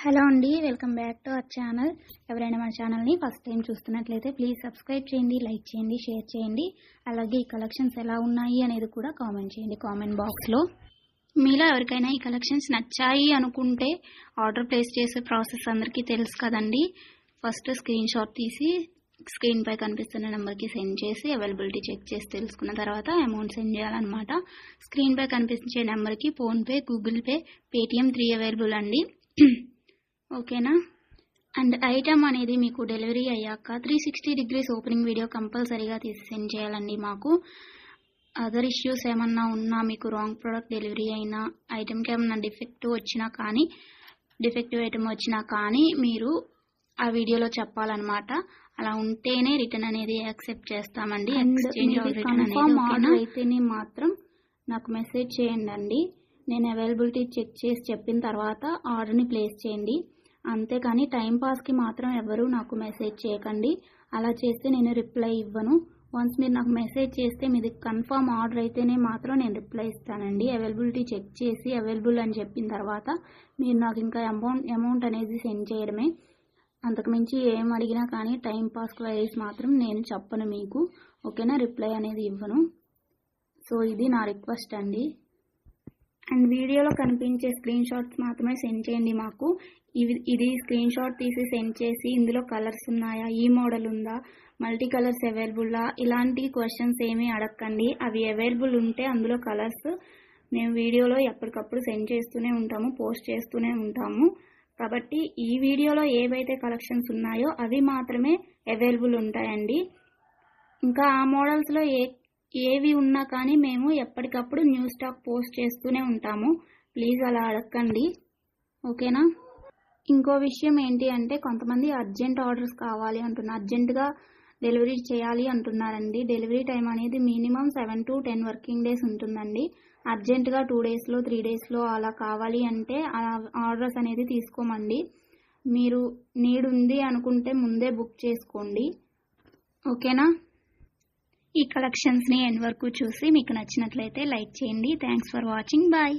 Hello అండి, welcome back to our channel. ఎవరైనా మన ఛానల్ని ఫస్ట్ టైం చూస్తున్నట్లయితే ప్లీజ్ సబ్స్క్రైబ్ చేయండి, లైక్ చేయండి, షేర్ చేయండి. అలాగే ఈ కలెక్షన్స్ ఎలా ఉన్నాయి అనేది కూడా కామెంట్ చేయండి కామెంట్ బాక్స్లో. మీలో ఎవరికైనా ఈ కలెక్షన్స్ నచ్చాయి అనుకుంటే ఆర్డర్ ప్లేస్ చేసే ప్రాసెస్ అందరికీ తెలుసు కదండి. ఫస్ట్ స్క్రీన్ షాట్ తీసి స్క్రీన్ పై కనిపిస్తున్న నెంబర్కి సెండ్ చేసి అవైలబిలిటీ చెక్ చేసి తెలుసుకున్న తర్వాత అమౌంట్ సెండ్ చేయాలన్నమాట. స్క్రీన్ పై కనిపించే నెంబర్కి PhonePe, Google pay, Paytm 3 available అండి. ఓకేనా. అండ్ ఐటమ్ అనేది మీకు డెలివరీ అయ్యాక 360 degrees ఓపెనింగ్ వీడియో కంపల్సరీగా తీసి సెండ్ చేయాలండి. మాకు అదర్ ఇష్యూస్ ఏమన్నా ఉన్నా, మీకు రాంగ్ ప్రోడక్ట్ డెలివరీ అయినా, ఐటమ్కి ఏమన్నా డిఫెక్టివ్ ఐటమ్ వచ్చినా కానీ మీరు ఆ వీడియోలో చెప్పాలన్నమాట. అలా ఉంటేనే రిటర్న్ అనేది యాక్సెప్ట్ చేస్తామండి. ఎక్స్చేంజ్ ఆర్డర్ అయితేనే మాత్రం నాకు మెసేజ్ చేయండి. నేను అవైలబిలిటీ చెక్ చేసి చెప్పిన తర్వాత ఆర్డర్ని ప్లేస్ చేయండి. అంతేకాని టైంపాస్కి మాత్రం ఎవరు నాకు మెసేజ్ చేయకండి. అలా చేస్తే నేను రిప్లై ఇవ్వను. వన్స్ మీరు నాకు మెసేజ్ చేస్తే మీది కన్ఫర్మ్ ఆర్డర్ అయితేనే మాత్రం నేను రిప్లై ఇస్తానండి. అవైలబిలిటీ చెక్ చేసి అవైలబుల్ అని చెప్పిన తర్వాత మీరు నాకు ఇంకా అమౌంట్ అనేది సెండ్ చేయడమే. అంతకుమించి ఏం అడిగినా కానీ టైంపాస్ క్వైరీస్ మాత్రం నేను చెప్పను మీకు. ఓకేనా, రిప్లై అనేది ఇవ్వను. సో ఇది నా రిక్వెస్ట్ అండి. అండ్ వీడియోలో కనిపించే స్క్రీన్ షాట్స్ మాత్రమే సెండ్ చేయండి మాకు. ఇది స్క్రీన్ షాట్ తీసి సెండ్ చేసి ఇందులో కలర్స్ ఉన్నాయా, ఈ మోడల్ ఉందా, మల్టీ కలర్స్ అవైలబుల్లా, ఇలాంటి క్వశ్చన్స్ ఏమీ అడగండి. అవి అవైలబుల్ ఉంటే అందులో కలర్స్ మేము వీడియోలో ఎప్పటికప్పుడు సెండ్ చేస్తూనే ఉంటాము, పోస్ట్ చేస్తూనే ఉంటాము. కాబట్టి ఈ వీడియోలో ఏవైతే కలెక్షన్స్ ఉన్నాయో అవి మాత్రమే అవైలబుల్ ఉంటాయండి. ఇంకా ఆ మోడల్స్లో ఏవి ఉన్నా కానీ మేము ఎప్పటికప్పుడు న్యూ స్టాక్ పోస్ట్ చేస్తూనే ఉంటాము. ప్లీజ్ అలా అడగండి. ఓకేనా. ఇంకో విషయం ఏంటి అంటే, కొంతమంది అర్జెంట్ ఆర్డర్స్ కావాలి అంటున్నారు, అర్జెంటుగా డెలివరీ చేయాలి అంటున్నారండి. డెలివరీ టైం అనేది మినిమం 7 to 10 వర్కింగ్ డేస్ ఉంటుందండి. అర్జెంటుగా 2 daysలో 3 daysలో అలా కావాలి అంటే ఆర్డర్స్ అనేది తీసుకోమండి. మీరు నీడ్ ఉంది అనుకుంటే ముందే బుక్ చేసుకోండి. ఓకేనా. ఈ కలెక్షన్స్ని ఎండ్ వరకు చూసి మీకు నచ్చినట్లయితే లైక్ చేయండి. Thanks for watching. బాయ్.